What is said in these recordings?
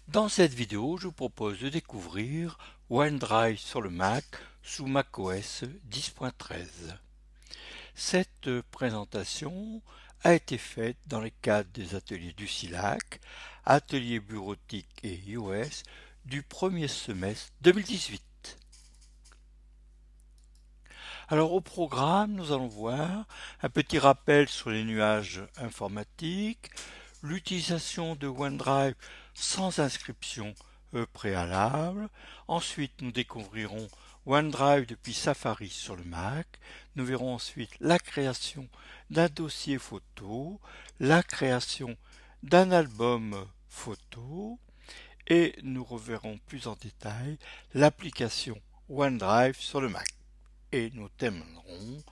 Dans cette vidéo, je vous propose de découvrir OneDrive sur le Mac sous macOS 10.13. Cette présentation a été faite dans le cadre des ateliers du SILAC, ateliers bureautiques et iOS du premier semestre 2018. Alors au programme, nous allons voir un petit rappel sur les nuages informatiques, l'utilisation de OneDrive sans inscription préalable. Ensuite, nous découvrirons OneDrive depuis Safari sur le Mac. Nous verrons ensuite la création d'un dossier photo, la création d'un album photo et nous reverrons plus en détail l'application OneDrive sur le Mac. Et nous terminerons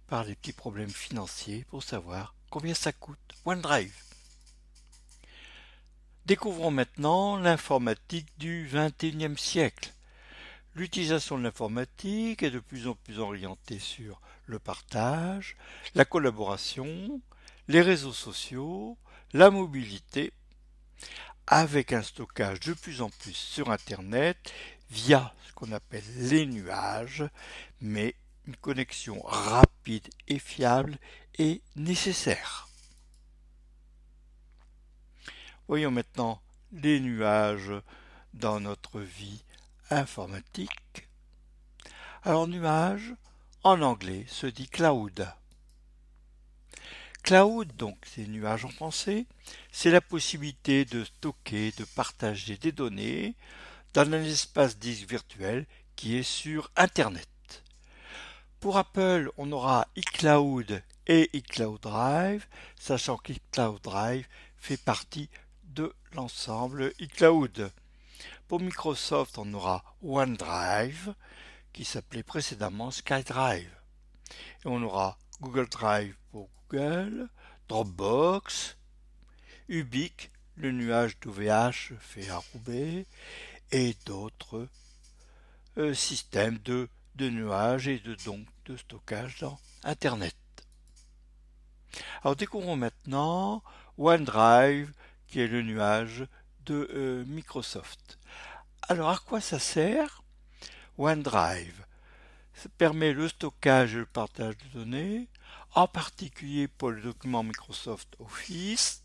par les petits problèmes financiers pour savoir combien ça coûte OneDrive. Découvrons maintenant l'informatique du XXIe siècle. L'utilisation de l'informatique est de plus en plus orientée sur le partage, la collaboration, les réseaux sociaux, la mobilité, avec un stockage de plus en plus sur Internet via ce qu'on appelle les nuages, mais une connexion rapide et fiable est nécessaire. Voyons maintenant les nuages dans notre vie informatique. Alors nuage, en anglais, se dit cloud. Cloud, donc c'est nuage en français, c'est la possibilité de stocker, de partager des données dans un espace disque virtuel qui est sur Internet. Pour Apple, on aura iCloud et iCloud Drive, sachant qu'iCloud Drive fait partie de l'ensemble iCloud. Pour Microsoft, on aura OneDrive, qui s'appelait précédemment SkyDrive. Et on aura Google Drive pour Google, Dropbox, Ubique, le nuage d'OVH fait à Roubaix, et d'autres systèmes de nuages et donc de stockage dans Internet. Alors découvrons maintenant OneDrive, qui est le nuage de Microsoft. Alors à quoi ça sert? OneDrive, ça permet le stockage et le partage de données, en particulier pour les documents Microsoft Office,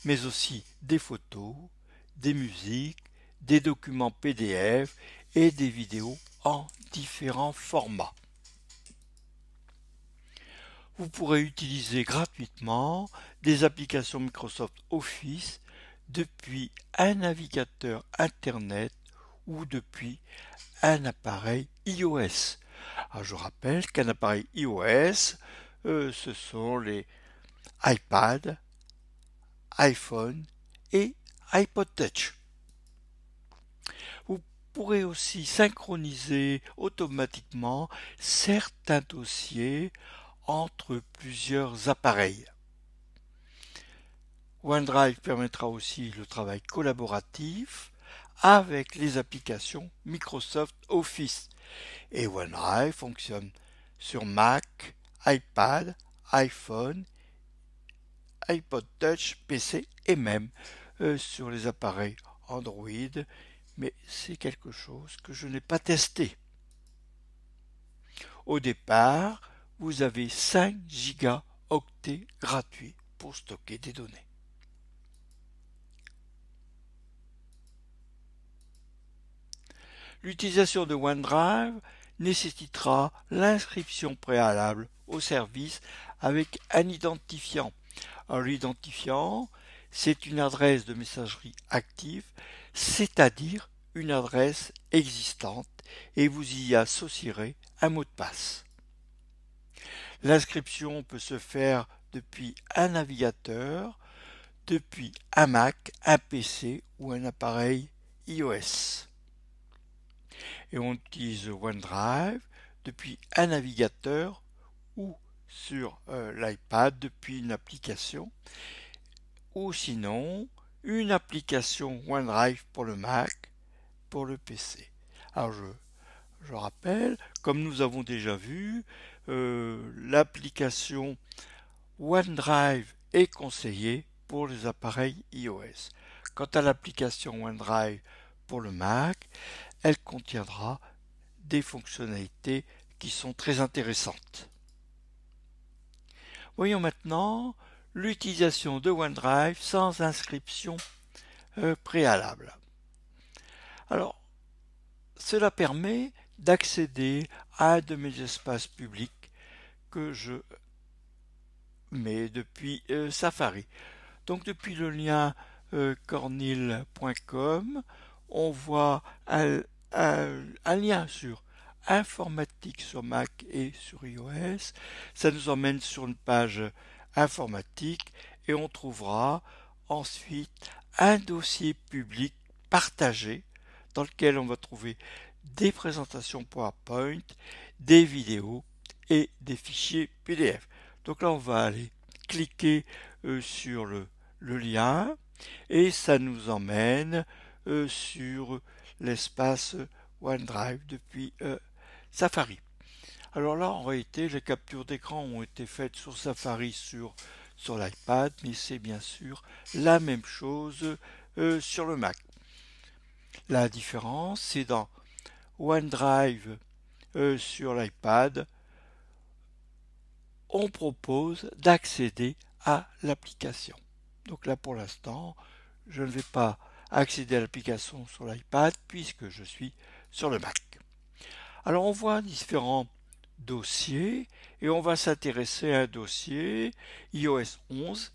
mais aussi des photos, des musiques, des documents PDF et des vidéos en différents formats. Vous pourrez utiliser gratuitement des applications Microsoft Office depuis un navigateur Internet ou depuis un appareil iOS. Alors je rappelle qu'un appareil iOS, ce sont les iPad, iPhone et iPod Touch. Vous pourrez aussi synchroniser automatiquement certains dossiers entre plusieurs appareils. OneDrive permettra aussi le travail collaboratif avec les applications Microsoft Office. Et OneDrive fonctionne sur Mac, iPad, iPhone, iPod Touch, PC et même sur les appareils Android, mais c'est quelque chose que je n'ai pas testé. Au départ, vous avez 5 gigaoctets gratuits pour stocker des données. L'utilisation de OneDrive nécessitera l'inscription préalable au service avec un identifiant. Alors l'identifiant, c'est une adresse de messagerie active, c'est-à-dire une adresse existante, et vous y associerez un mot de passe. L'inscription peut se faire depuis un navigateur, depuis un Mac, un PC ou un appareil iOS. Et on utilise OneDrive depuis un navigateur ou sur l'iPad depuis une application, ou sinon une application OneDrive pour le Mac, pour le PC. Alors je rappelle, comme nous avons déjà vu, l'application OneDrive est conseillée pour les appareils iOS. Quant à l'application OneDrive pour le Mac, elle contiendra des fonctionnalités qui sont très intéressantes. Voyons maintenant l'utilisation de OneDrive sans inscription préalable. Alors, cela permet d'accéder à un de mes espaces publics que je mets depuis Safari. Donc depuis le lien cornil.com, on voit un lien sur informatique sur Mac et sur iOS. Ça nous emmène sur une page informatique et on trouvera ensuite un dossier public partagé dans lequel on va trouver des présentations PowerPoint, des vidéos et des fichiers PDF. Donc là on va aller cliquer sur le lien et ça nous emmène sur l'espace OneDrive depuis Safari. Alors là, en réalité, les captures d'écran ont été faites sur Safari sur l'iPad, mais c'est bien sûr la même chose sur le Mac. La différence, c'est dans OneDrive sur l'iPad, on propose d'accéder à l'application. Donc là, pour l'instant, je ne vais pas accéder à l'application sur l'iPad puisque je suis sur le Mac. Alors on voit différents dossiers et on va s'intéresser à un dossier iOS 11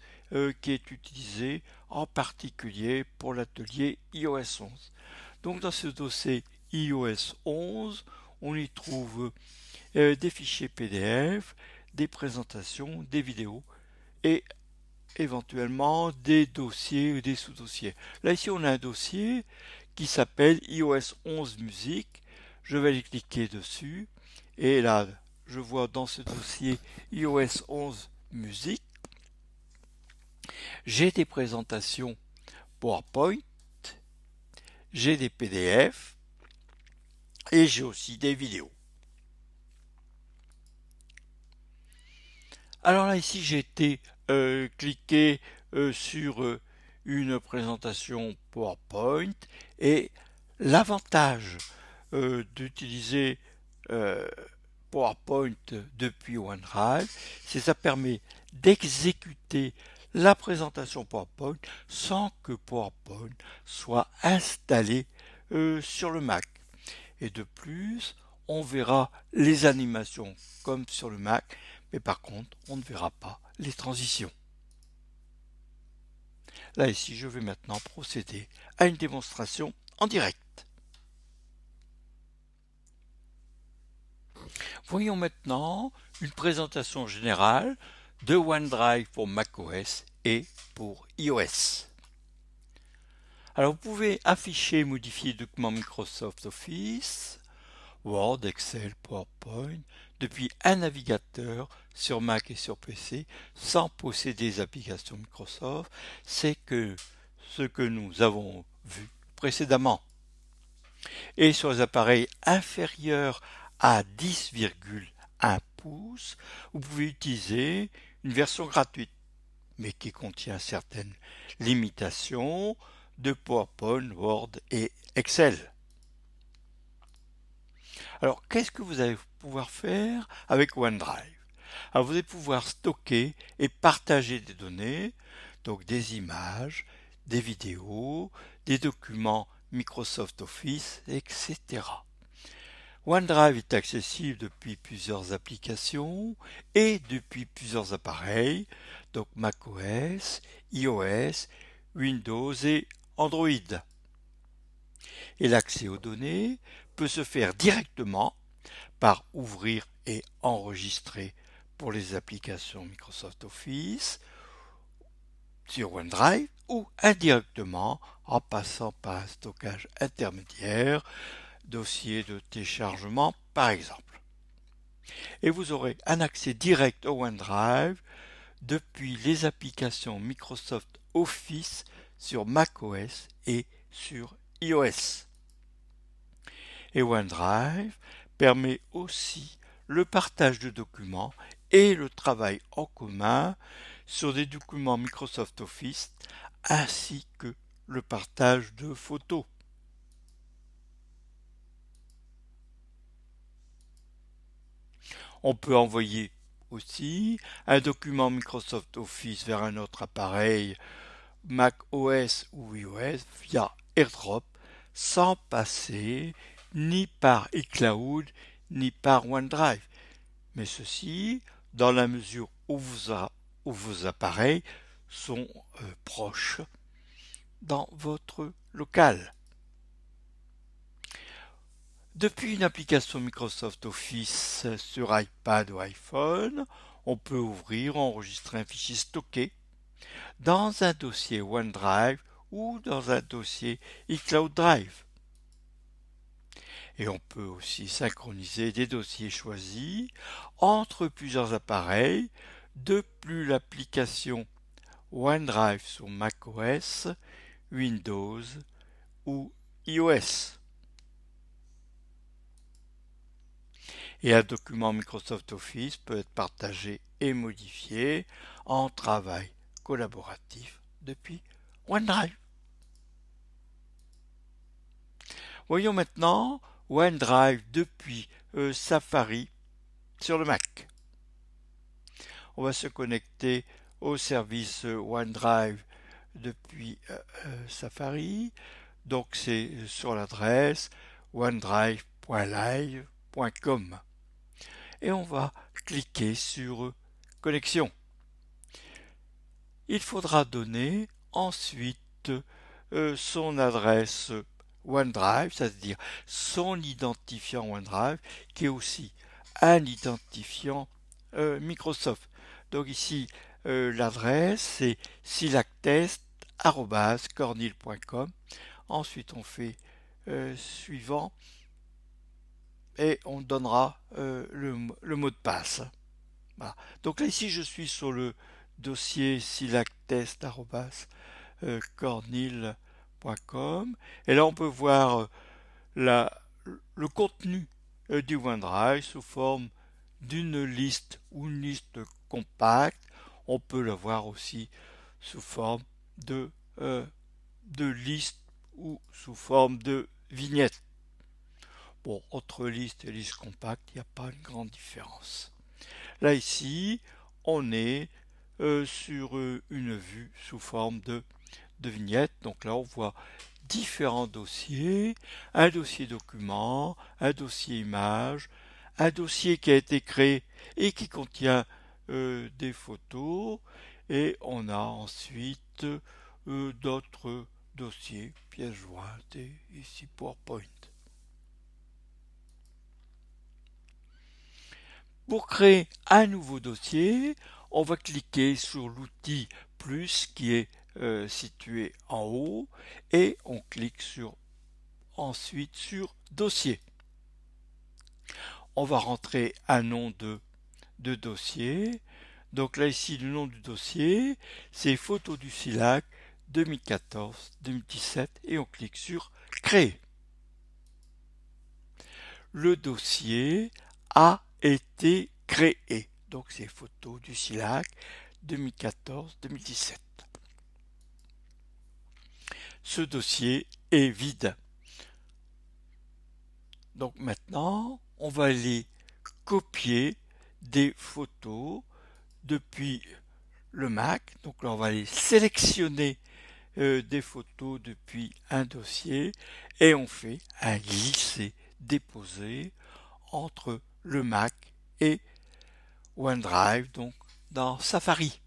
qui est utilisé en particulier pour l'atelier iOS 11. Donc dans ce dossier iOS 11, on y trouve des fichiers PDF, des présentations, des vidéos et éventuellement des dossiers ou des sous-dossiers. Là ici on a un dossier qui s'appelle iOS 11 musique. Je vais aller cliquer dessus et là je vois dans ce dossier iOS 11 musique, j'ai des présentations PowerPoint, j'ai des PDF et j'ai aussi des vidéos. Alors là ici j'ai été cliquer sur une présentation PowerPoint et l'avantage d'utiliser PowerPoint depuis OneDrive, c'est que ça permet d'exécuter la présentation PowerPoint sans que PowerPoint soit installé sur le Mac. Et de plus, on verra les animations comme sur le Mac, mais par contre, on ne verra pas les transitions. Là ici, je vais maintenant procéder à une démonstration en direct. Voyons maintenant une présentation générale de OneDrive pour macOS et pour iOS. Alors vous pouvez afficher et modifier les documents Microsoft Office, Word, Excel, PowerPoint depuis un navigateur sur Mac et sur PC sans posséder des applications Microsoft. C'est ce que nous avons vu précédemment. Et sur les appareils inférieurs à 10,1 pouces, vous pouvez utiliser une version gratuite, mais qui contient certaines limitations de PowerPoint, Word et Excel. Alors, qu'est-ce que vous allez pouvoir faire avec OneDrive? Alors, vous allez pouvoir stocker et partager des données, donc des images, des vidéos, des documents Microsoft Office, etc. OneDrive est accessible depuis plusieurs applications et depuis plusieurs appareils, donc macOS, iOS, Windows et Android. Et l'accès aux données peut se faire directement par ouvrir et enregistrer pour les applications Microsoft Office sur OneDrive ou indirectement en passant par un stockage intermédiaire, dossier de téléchargement par exemple. Et vous aurez un accès direct au OneDrive depuis les applications Microsoft Office sur macOS et sur iOS. Et OneDrive permet aussi le partage de documents et le travail en commun sur des documents Microsoft Office ainsi que le partage de photos. On peut envoyer aussi un document Microsoft Office vers un autre appareil, Mac OS ou iOS, via AirDrop, sans passer ni par iCloud ni par OneDrive. Mais ceci dans la mesure où vos appareils sont proches dans votre local. Depuis une application Microsoft Office sur iPad ou iPhone, on peut ouvrir, enregistrer un fichier stocké dans un dossier OneDrive ou dans un dossier iCloud Drive. Et on peut aussi synchroniser des dossiers choisis entre plusieurs appareils depuis l'application OneDrive sur macOS, Windows ou iOS. Et un document Microsoft Office peut être partagé et modifié en travail collaboratif depuis OneDrive. Voyons maintenant OneDrive depuis Safari sur le Mac. On va se connecter au service OneDrive depuis Safari. Donc c'est sur l'adresse onedrive.live.com. Et on va cliquer sur Connexion. Il faudra donner ensuite son adresse OneDrive, c'est-à-dire son identifiant OneDrive, qui est aussi un identifiant Microsoft. Donc ici, l'adresse c'est silactest@cornil.com. Ensuite, on fait suivant et on donnera le mot de passe. Voilà. Donc là, ici, je suis sur le dossier silactest@cornil.com et là, on peut voir le contenu du OneDrive sous forme d'une liste ou une liste compacte. On peut le voir aussi sous forme de, euh, de liste ou sous forme de vignette. Bon, entre liste et liste compacte, il n'y a pas une grande différence. Là ici, on est sur une vue sous forme de vignette. Donc là, on voit différents dossiers, un dossier document, un dossier image, un dossier qui a été créé et qui contient des photos, et on a ensuite d'autres dossiers, pièces jointes et ici PowerPoint. Pour créer un nouveau dossier, on va cliquer sur l'outil plus qui est situé en haut et on clique ensuite sur dossier. On va rentrer un nom de dossier. Donc là ici le nom du dossier c'est photo du SILAC 2014-2017 et on clique sur créer. Le dossier a été créé. Donc c'est photo du SILAC 2014-2017. Ce dossier est vide. Donc maintenant, on va aller copier des photos depuis le Mac. Donc là, on va aller sélectionner des photos depuis un dossier et on fait un glisser-déposer entre le Mac et OneDrive, donc dans Safari.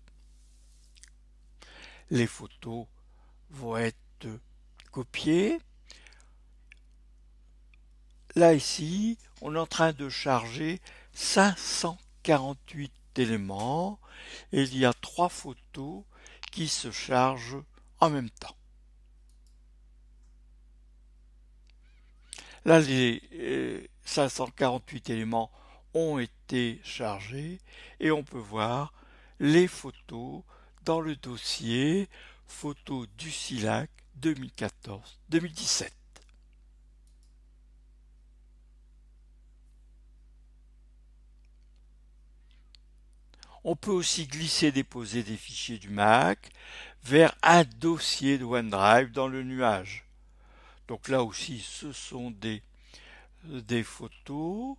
Les photos vont être copiées. Là ici, on est en train de charger 548 éléments et il y a 3 photos qui se chargent en même temps. Là, les 548 éléments ont été chargés et on peut voir les photos dans le dossier photos du SILAC 2014-2017. On peut aussi glisser-déposer des fichiers du Mac vers un dossier de OneDrive dans le nuage. Donc là aussi, ce sont des photos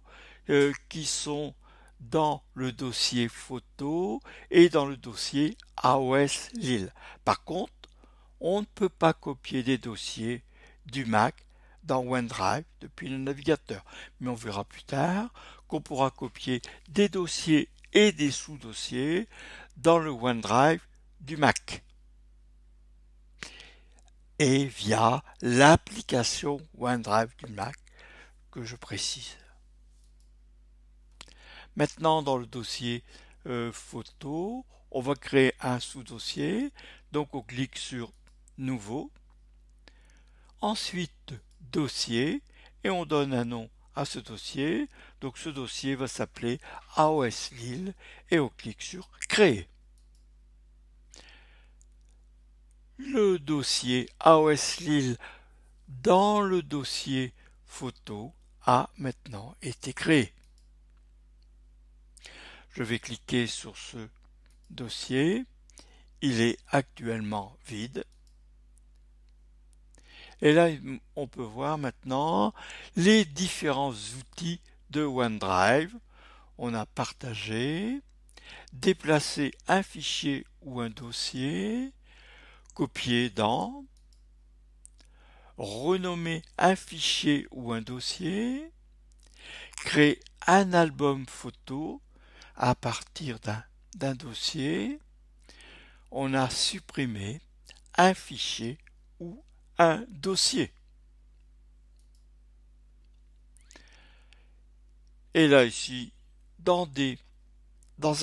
qui sont dans le dossier photo et dans le dossier AOS Lille. Par contre, on ne peut pas copier des dossiers du Mac dans OneDrive depuis le navigateur. Mais on verra plus tard qu'on pourra copier des dossiers et des sous-dossiers dans le OneDrive du Mac et via l'application OneDrive du Mac que je précise. Maintenant, dans le dossier photo, on va créer un sous-dossier. Donc, on clique sur Nouveau. Ensuite, Dossier. Et on donne un nom à ce dossier. Donc, ce dossier va s'appeler AOS Lille. Et on clique sur Créer. Le dossier AOS Lille dans le dossier photo a maintenant été créé. Je vais cliquer sur ce dossier. Il est actuellement vide. Et là, on peut voir maintenant les différents outils de OneDrive. On a partagé, déplacé un fichier ou un dossier, copié dans, renommer un fichier ou un dossier, créer un album photo à partir d'un dossier. On a supprimé un fichier ou un dossier. Et là ici, dans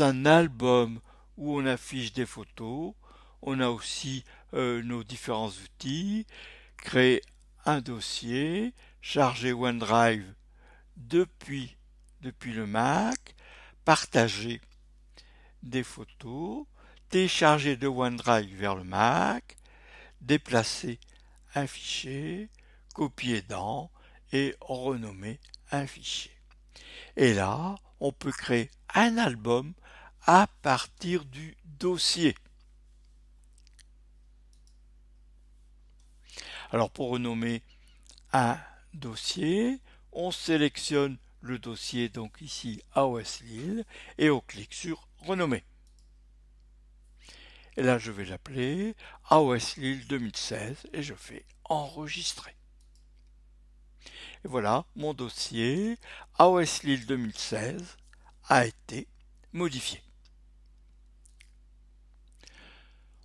un album où on affiche des photos, on a aussi nos différents outils, créer un dossier, charger OneDrive depuis le Mac, partager des photos, télécharger de OneDrive vers le Mac, déplacer un fichier, copier dans et renommer un fichier. Et là, on peut créer un album à partir du dossier. Alors pour renommer un dossier, on sélectionne le dossier, donc ici AOS Lille, et on clique sur Renommer. Et là, je vais l'appeler AOS Lille 2016 et je fais Enregistrer. Et voilà, mon dossier AOS Lille 2016 a été modifié.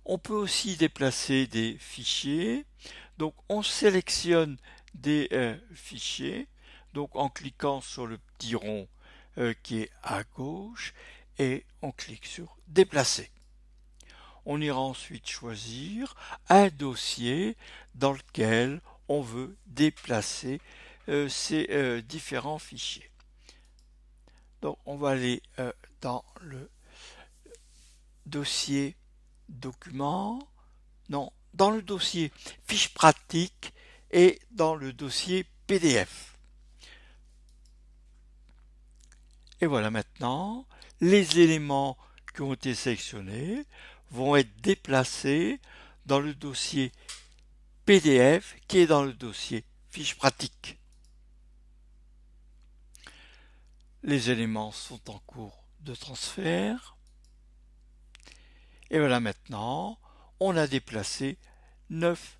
On peut aussi déplacer des fichiers. Donc on sélectionne des fichiers donc en cliquant sur le petit rond qui est à gauche et on clique sur Déplacer. On ira ensuite choisir un dossier dans lequel on veut déplacer ces différents fichiers. Donc on va aller dans le dossier document, non, dans le dossier fiche pratique et dans le dossier PDF. Et voilà maintenant, les éléments qui ont été sélectionnés vont être déplacés dans le dossier PDF qui est dans le dossier fiche pratique. Les éléments sont en cours de transfert. Et voilà maintenant, on a déplacé 9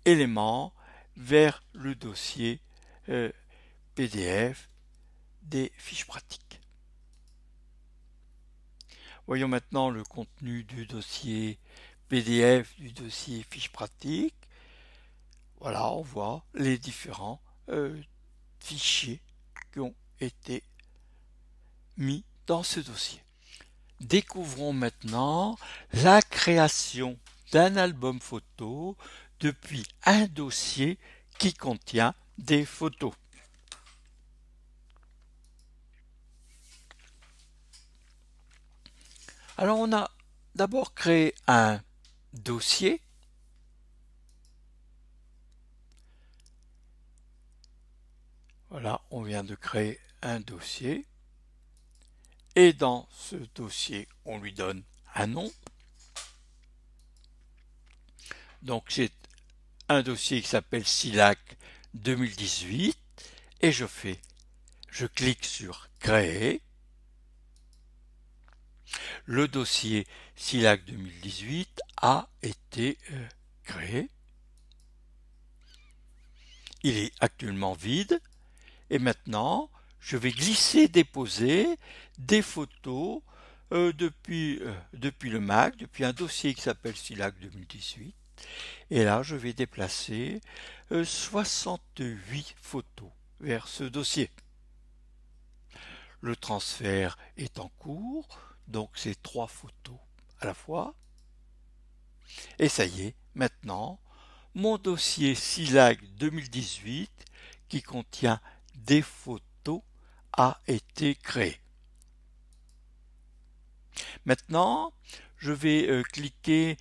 éléments vers le dossier PDF des fiches pratiques. Voyons maintenant le contenu du dossier PDF du dossier fiches pratiques. Voilà, on voit les différents fichiers qui ont été mis dans ce dossier. Découvrons maintenant la création d'un album photo depuis un dossier qui contient des photos. Alors on a d'abord créé un dossier. Voilà, on vient de créer un dossier. et dans ce dossier, on lui donne un nom. Donc c'est un dossier qui s'appelle SILAC 2018 et je clique sur Créer. Le dossier SILAC 2018 a été créé. Il est actuellement vide et maintenant je vais glisser déposer des photos depuis le Mac, depuis un dossier qui s'appelle SILAC 2018. Et là, je vais déplacer 68 photos vers ce dossier. Le transfert est en cours, donc c'est 3 photos à la fois. Et ça y est, maintenant, mon dossier SILAC 2018 qui contient des photos a été créé. Maintenant, je vais cliquer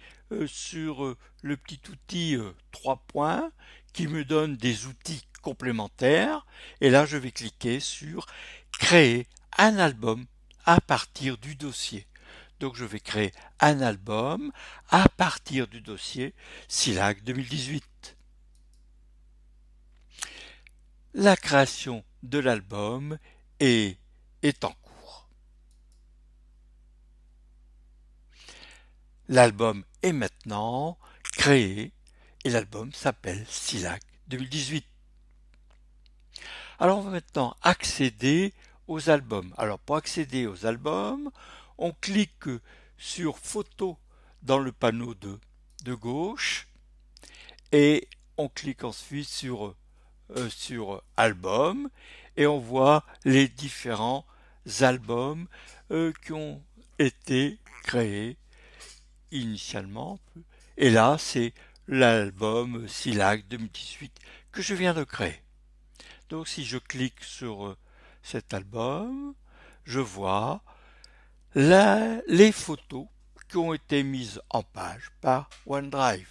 sur le petit outil 3 points qui me donne des outils complémentaires et là je vais cliquer sur créer un album à partir du dossier. Donc je vais créer un album à partir du dossier SILAC 2018. La création de l'album est en cours. L'album est maintenant créé et l'album s'appelle SILAC 2018. Alors on va maintenant accéder aux albums. Alors pour accéder aux albums, on clique sur Photos dans le panneau de gauche et on clique ensuite sur Album et on voit les différents albums qui ont été créés initialement. Et là, c'est l'album SILAC 2018 que je viens de créer. Donc si je clique sur cet album, je vois les photos qui ont été mises en page par OneDrive.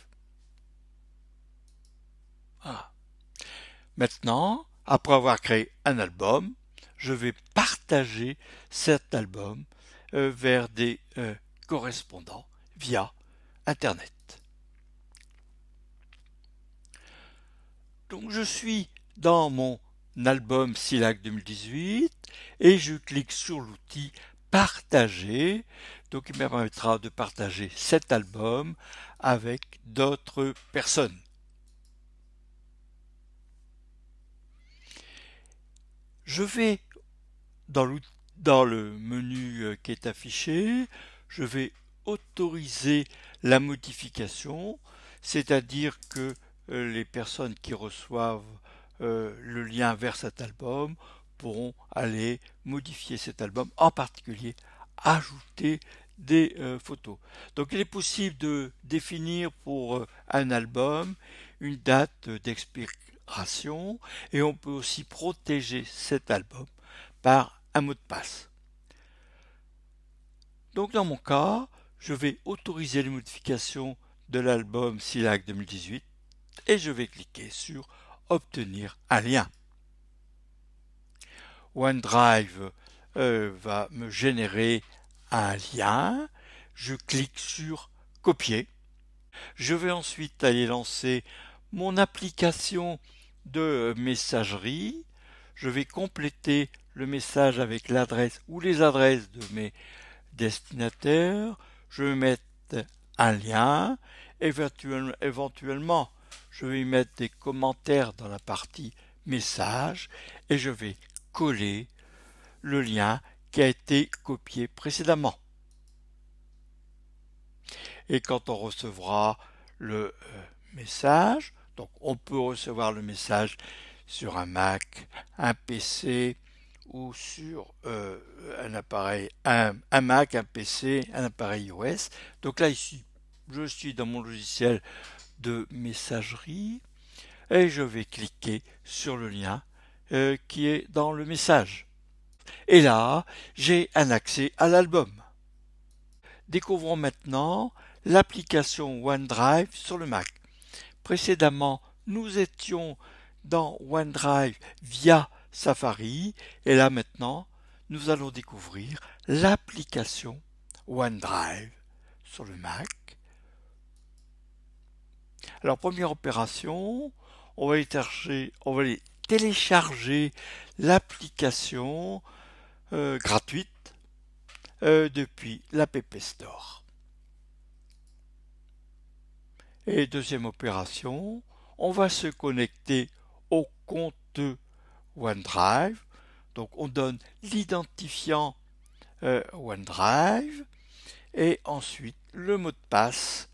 Voilà. Maintenant, après avoir créé un album, je vais partager cet album vers des correspondants via Internet. Donc je suis dans mon album SILAC 2018 et je clique sur l'outil partager. Donc il me permettra de partager cet album avec d'autres personnes. Je vais dans le menu qui est affiché, je vais autoriser la modification, c'est-à-dire que les personnes qui reçoivent le lien vers cet album pourront aller modifier cet album, en particulier ajouter des photos. Donc il est possible de définir pour un album une date d'expiration et on peut aussi protéger cet album par un mot de passe. Donc dans mon cas, je vais autoriser les modifications de l'album SILAC 2018 et je vais cliquer sur obtenir un lien. OneDrive va me générer un lien. Je clique sur copier. Je vais ensuite aller lancer mon application de messagerie. Je vais compléter le message avec l'adresse ou les adresses de mes destinataires. Je vais mettre un lien. Éventuellement, je vais mettre des commentaires dans la partie message et je vais coller le lien qui a été copié précédemment. Et quand on recevra le message, donc on peut recevoir le message sur un Mac, un PC ou sur un appareil, un Mac, un PC, un appareil iOS. Donc là ici, je suis dans mon logiciel de messagerie et je vais cliquer sur le lien qui est dans le message. Et là, j'ai un accès à l'album. Découvrons maintenant l'application OneDrive sur le Mac. Précédemment, nous étions dans OneDrive via Safari et là maintenant, nous allons découvrir l'application OneDrive sur le Mac. Alors, première opération, on va aller télécharger l'application gratuite depuis l'App Store. Et deuxième opération, on va se connecter au compte OneDrive. Donc on donne l'identifiant OneDrive et ensuite le mot de passe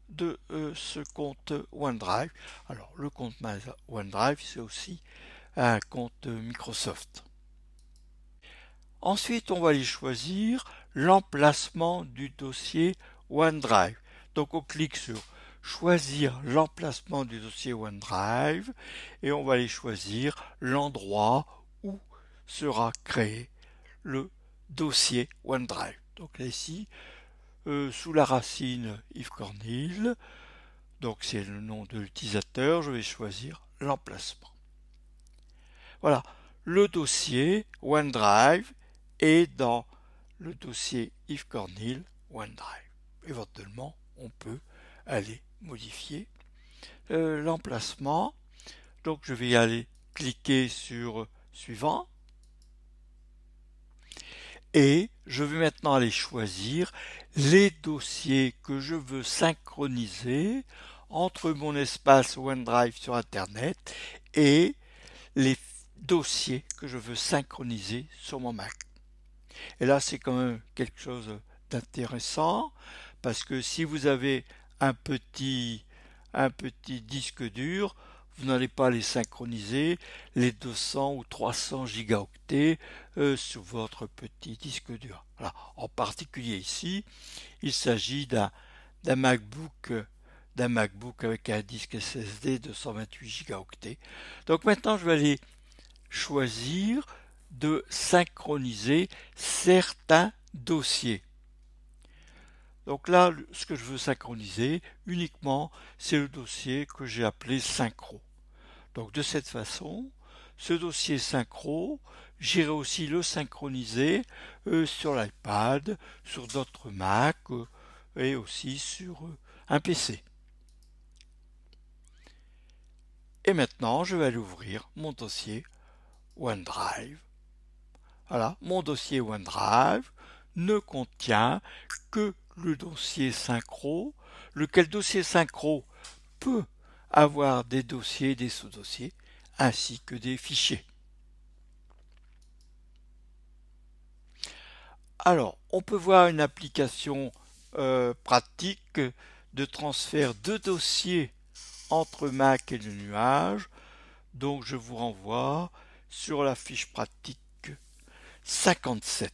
de ce compte OneDrive. Alors le compte OneDrive, c'est aussi un compte Microsoft. Ensuite, on va aller choisir l'emplacement du dossier OneDrive. Donc on clique sur choisir l'emplacement du dossier OneDrive et on va aller choisir l'endroit où sera créé le dossier OneDrive. Donc là ici, sous la racine Yves Cornil, donc c'est le nom de l'utilisateur, je vais choisir l'emplacement. Voilà, le dossier OneDrive est dans le dossier Yves Cornil OneDrive. Éventuellement, on peut aller modifier l'emplacement. Donc je vais aller cliquer sur suivant et je vais maintenant aller choisir les dossiers que je veux synchroniser entre mon espace OneDrive sur Internet et les dossiers que je veux synchroniser sur mon Mac. Et là, c'est quand même quelque chose d'intéressant parce que si vous avez un petit disque dur, vous n'allez pas les synchroniser les 200 ou 300 gigaoctets sur votre petit disque dur. Voilà. En particulier ici, il s'agit d'un MacBook avec un disque SSD de 128 gigaoctets. Donc maintenant, je vais aller choisir de synchroniser certains dossiers. Donc là, ce que je veux synchroniser uniquement, c'est le dossier que j'ai appelé synchro. Donc de cette façon, ce dossier synchro, j'irai aussi le synchroniser sur l'iPad, sur d'autres Mac et aussi sur un PC. Et maintenant, je vais aller ouvrir mon dossier OneDrive. Voilà, mon dossier OneDrive ne contient que le dossier synchro, lequel dossier synchro peut avoir des dossiers, des sous-dossiers, ainsi que des fichiers. Alors, on peut voir une application pratique de transfert de dossiers entre Mac et le nuage. Donc, je vous renvoie sur la fiche pratique 57.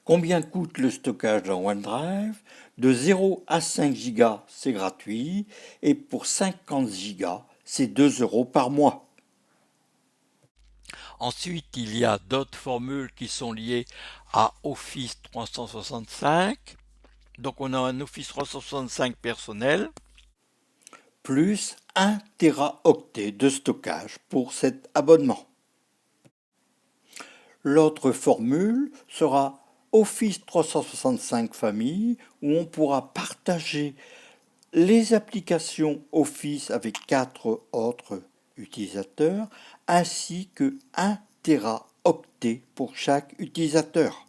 Combien coûte le stockage dans OneDrive? De 0 à 5 Go, c'est gratuit, et pour 50 Go, c'est 2 € par mois. Ensuite, il y a d'autres formules qui sont liées à Office 365. Donc on a un Office 365 personnel, plus 1 Teraoctet de stockage pour cet abonnement. L'autre formule sera Office 365 Famille, où on pourra partager les applications Office avec 4 autres utilisateurs, ainsi que 1 Teraoctet pour chaque utilisateur.